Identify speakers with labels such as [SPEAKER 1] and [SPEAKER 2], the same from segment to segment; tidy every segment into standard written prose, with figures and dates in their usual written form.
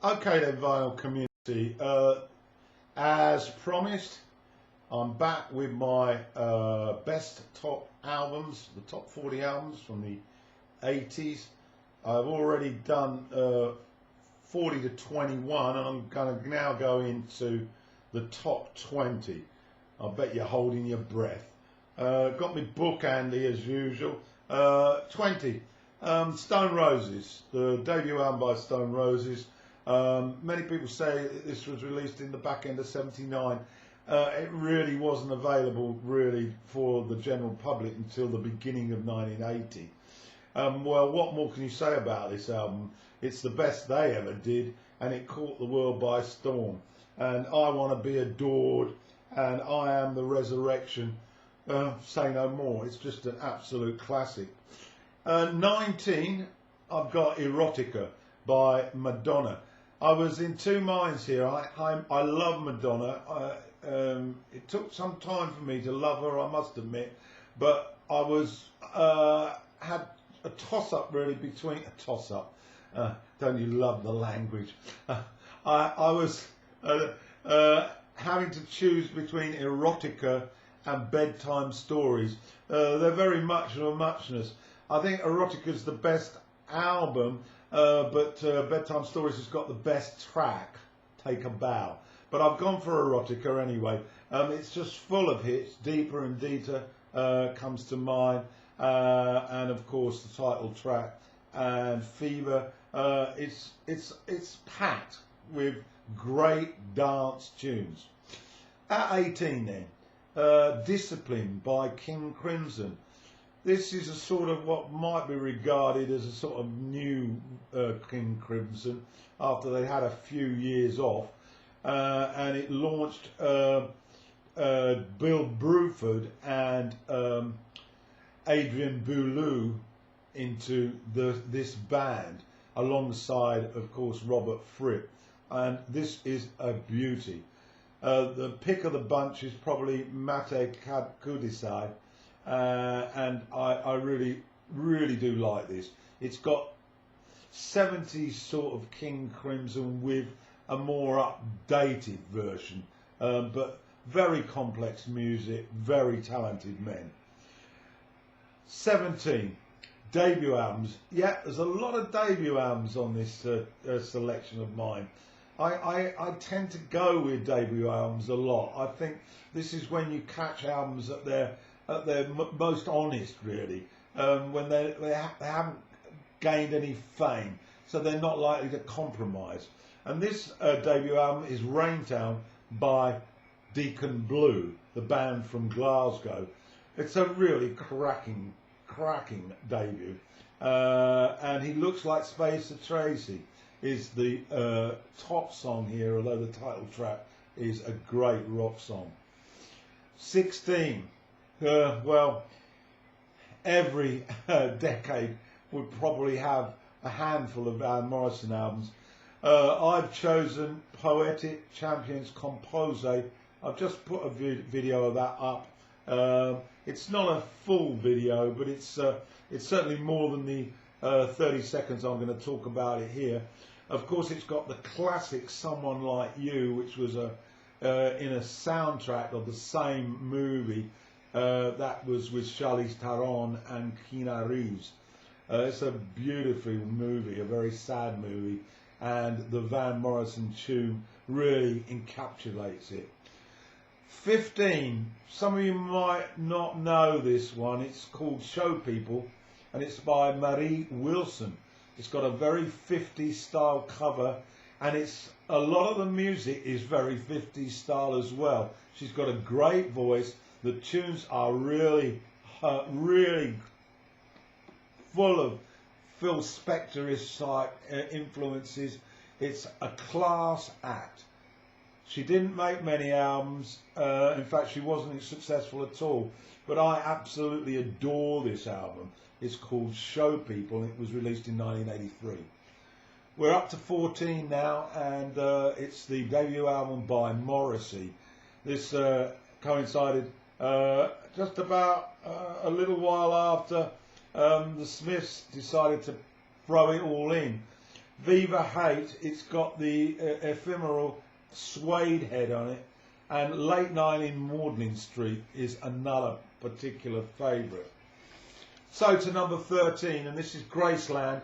[SPEAKER 1] Okay then, vinyl community. As promised, I'm back with my best top albums, the top 40 albums from the 80s. I've already done 40 to 21, and I'm going to now go into the top 20. I bet you're holding your breath. Got my book handy as usual. 20. Stone Roses, the debut album by Stone Roses. Many people say this was released in the back end of '79. It really wasn't available really for the general public until the beginning of 1980. Well, what more can you say about this album? It's the best they ever did, and it caught the world by storm. And I Want to Be Adored, and I Am the Resurrection. Say no more. It's just an absolute classic. 19, I've got Erotica by Madonna. I was in two minds here. I love Madonna. It took some time for me to love her, I must admit, but I was had a toss-up really between a toss-up. Don't you love the language? I was having to choose between Erotica and Bedtime Stories. They're very much of a muchness. I think Erotica's the best album, but Bedtime Stories has got the best track, Take a Bow. But I've gone for Erotica anyway. It's just full of hits. Deeper and Deeper comes to mind, and of course the title track and Fever. It's packed with great dance tunes. At 18 then, Discipline by King Crimson. This is a sort of what might be regarded as a sort of new King Crimson after they had a few years off, and it launched Bill Bruford and Adrian Belew into this band alongside, of course, Robert Fripp, and this is a beauty. The pick of the bunch is probably Mate Kudisai. And I really do like this. It's got 70s sort of King Crimson with a more updated version, but very complex music, very talented men. 17, debut albums. Yeah, there's a lot of debut albums on this selection of mine. I tend to go with debut albums a lot. I think this is when you catch albums at their most honest, really, when they haven't gained any fame, so they're not likely to compromise. And this debut album is Raintown by Deacon Blue, the band from Glasgow. It's a really cracking debut, and He Looks Like Spacer Tracy is the top song here, although the title track is a great rock song. 16. Well, every decade would probably have a handful of Van Morrison albums. I've chosen Poetic Champions Compose. I've just put a video of that up. It's not a full video, but it's certainly more than the 30 seconds I'm going to talk about it here. Of course, it's got the classic Someone Like You, which was in a soundtrack of the same movie. That was with Charlize Theron and Keanu Reeves. It's a beautiful movie, a very sad movie, and the Van Morrison tune really encapsulates it. 15, some of you might not know this one. It's called Show People, and it's by Marie Wilson. It's got a very 50s style cover, and a lot of the music is very 50s style as well. She's got a great voice. The tunes are really full of Phil Spector-ish type influences. It's a class act. She didn't make many albums. In fact, she wasn't successful at all. But I absolutely adore this album. It's called Show People. It was released in 1983. We're up to 14 now, and it's the debut album by Morrissey. This coincided just about a little while after the Smiths decided to throw it all in. Viva Hate, it's got the ephemeral suede head on it, and Late Night in Magdalen Street is another particular favourite. So to number 13, and this is Graceland,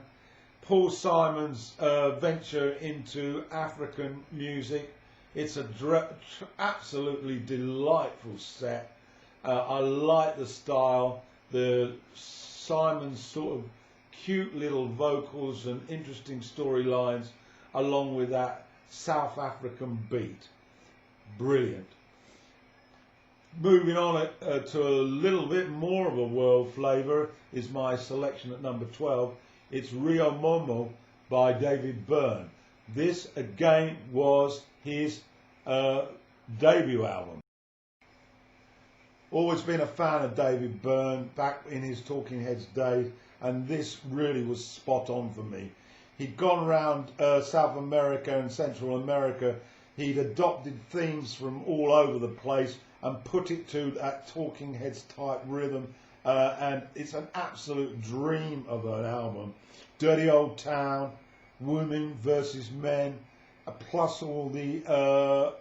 [SPEAKER 1] Paul Simon's venture into African music. It's a absolutely delightful set. I like the style, the Simon's sort of cute little vocals and interesting storylines, along with that South African beat. Brilliant. Moving on to a little bit more of a world flavour is my selection at number 12. It's Rio Mormont by David Byrne. This again was his debut album. Always been a fan of David Byrne back in his Talking Heads days, and this really was spot on for me. He'd gone around South America and Central America. He'd adopted themes from all over the place and put it to that Talking Heads type rhythm, and it's an absolute dream of an album. Dirty Old Town, Women versus Men, plus all the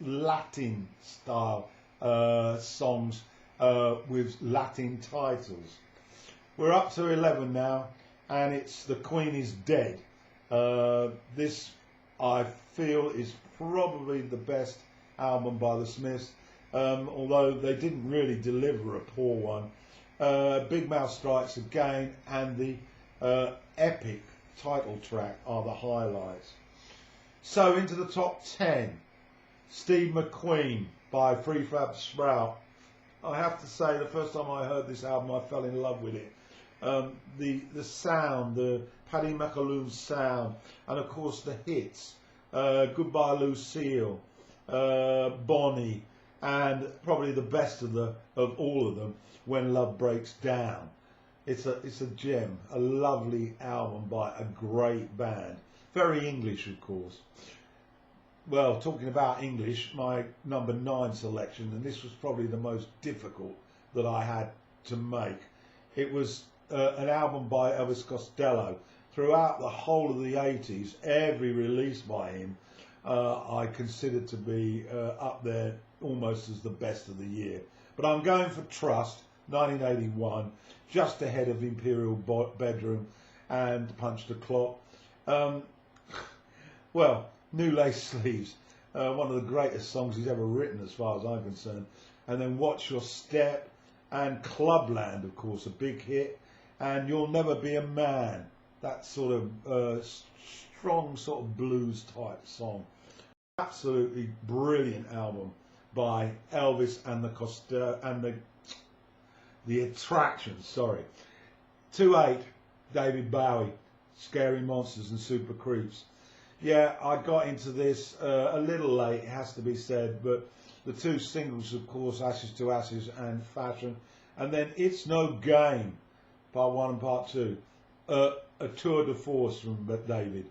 [SPEAKER 1] Latin style songs with Latin titles. We're up to 11 now, and it's The Queen is Dead. This, I feel, is probably the best album by the Smiths, although they didn't really deliver a poor one. Big Mouth Strikes Again and the epic title track are the highlights. So into the top 10, Steve McQueen by Prefab Sprout. I have to say, the first time I heard this album, I fell in love with it. The sound, the Paddy McAloon sound, and of course the hits, Goodbye Lucille, Bonnie, and probably the best of all of them, When Love Breaks Down. It's a gem, a lovely album by a great band. Very English, of course. Well, talking about English, my number 9 selection, and this was probably the most difficult that I had to make. It was an album by Elvis Costello. Throughout the whole of the 80s, every release by him I considered to be up there almost as the best of the year. But I'm going for Trust, 1981, just ahead of Imperial Bedroom and Punch the Clock. Well, New Lace Sleeves, one of the greatest songs he's ever written as far as I'm concerned. And then Watch Your Step, and Clubland, of course, a big hit. And You'll Never Be a Man, that sort of strong sort of blues type song. Absolutely brilliant album by Elvis and the Costello and the Attractions. Sorry. 2-8, David Bowie, Scary Monsters and Super Creeps. Yeah, I got into this a little late, it has to be said, but the two singles, of course, Ashes to Ashes and Fashion, and then It's No Game, Part 1 and Part 2, a tour de force from David.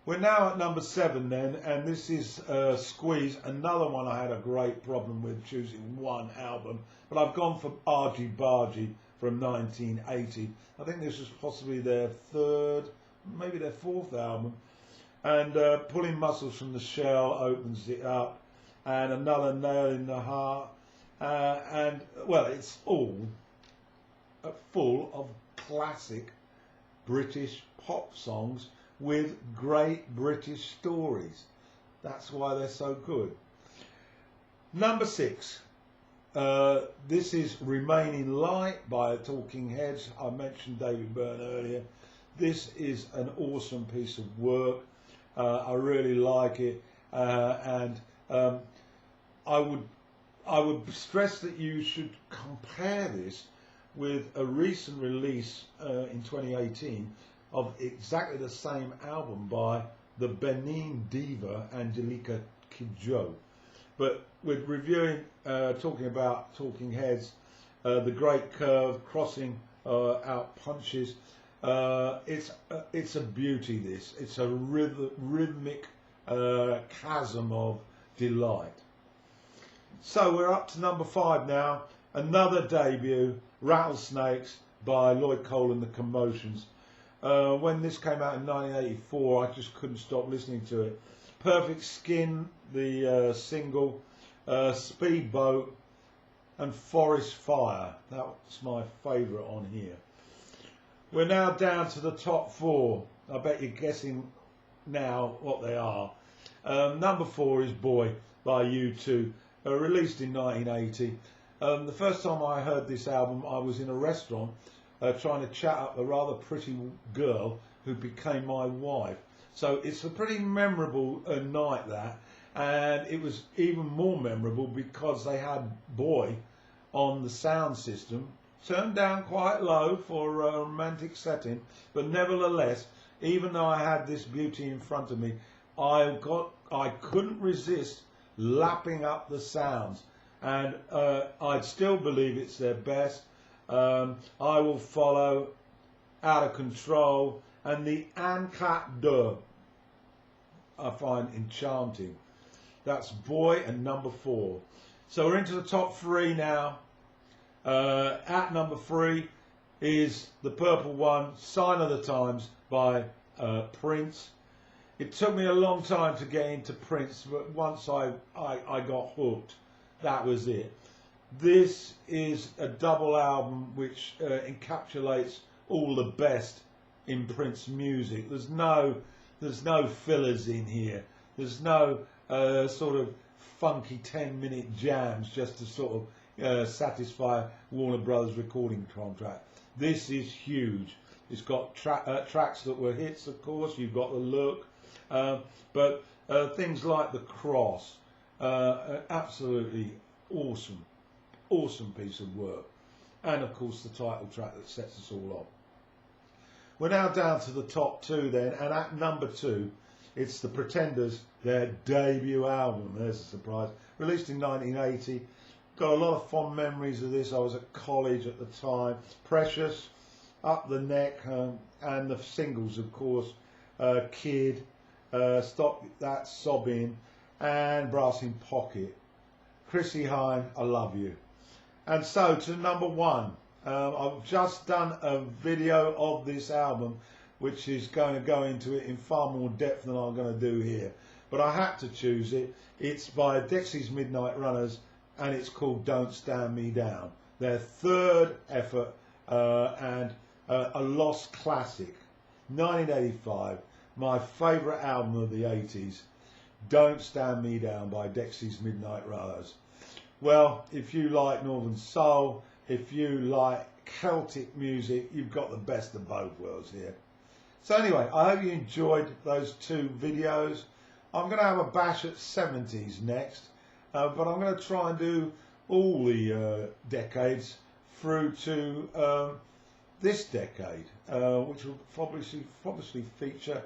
[SPEAKER 1] We're now at number 7 then, and this is Squeeze, another one I had a great problem with choosing one album, but I've gone for Argy Bargy from 1980. I think this was possibly their 3rd, maybe their 4th album. And Pulling Muscles from the Shell opens it up, and Another Nail in the Heart, and well, it's all full of classic British pop songs with great British stories. That's why they're so good. Number 6, this is Remaining Light by Talking Heads. I mentioned David Byrne earlier. This is an awesome piece of work. I really like it, and I would stress that you should compare this with a recent release in 2018 of exactly the same album by the Benin diva Angelica Kidjo. But with reviewing, talking about Talking Heads, The Great Curve, Crossing Out Punches. It's a beauty, this. It's a rhythmic chasm of delight. So we're up to number 5 now. Another debut, Rattlesnakes by Lloyd Cole and the Commotions. When this came out in 1984, I just couldn't stop listening to it. Perfect Skin, the single, Speedboat, and Forest Fire. That's my favourite on here. We're now down to the top 4. I bet you're guessing now what they are. Number 4 is Boy by U2, released in 1980. The first time I heard this album, I was in a restaurant trying to chat up a rather pretty girl who became my wife. So it's a pretty memorable night, that, and it was even more memorable because they had Boy on the sound system, turned down quite low for a romantic setting, but nevertheless, even though I had this beauty in front of me, I couldn't resist lapping up the sounds, and I still believe it's their best. I Will Follow, Out of Control, and the En Quatre Deux I find enchanting. That's Boy and number 4. So we're into the top 3 now. At number 3 is the purple one, Sign of the Times by Prince. It took me a long time to get into Prince, but once I got hooked, that was it. This is a double album which encapsulates all the best in Prince music. There's no fillers in here. There's no sort of funky 10-minute jams just to sort of satisfy Warner Brothers recording contract. This is huge. It's got tracks that were hits, of course. You've got The Look, but things like The Cross, absolutely awesome piece of work, and of course the title track that sets us all off. We're now down to the top 2 then, and at number 2 it's the Pretenders, their debut album. There's a surprise. Released in 1980. Got a lot of fond memories of this. I was at college at the time. Precious, Up the Neck, and the singles, of course, Kid, Stop That Sobbing, and Brass in Pocket. Chrissie Hynde, I Love You. And so to number 1. I've just done a video of this album, which is going to go into it in far more depth than I'm going to do here. But I had to choose it. It's by Dixies Midnight Runners, and it's called Don't Stand Me Down. Their 3rd effort, and a lost classic. 1985, my favourite album of the 80s. Don't Stand Me Down by Dixies Midnight Runners. Well, if you like Northern Soul, if you like Celtic music, you've got the best of both worlds here. So anyway, I hope you enjoyed those 2 videos. I'm going to have a bash at 70s next, but I'm going to try and do all the decades through to this decade, which will obviously feature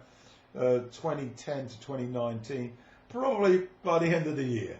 [SPEAKER 1] 2010 to 2019, probably by the end of the year.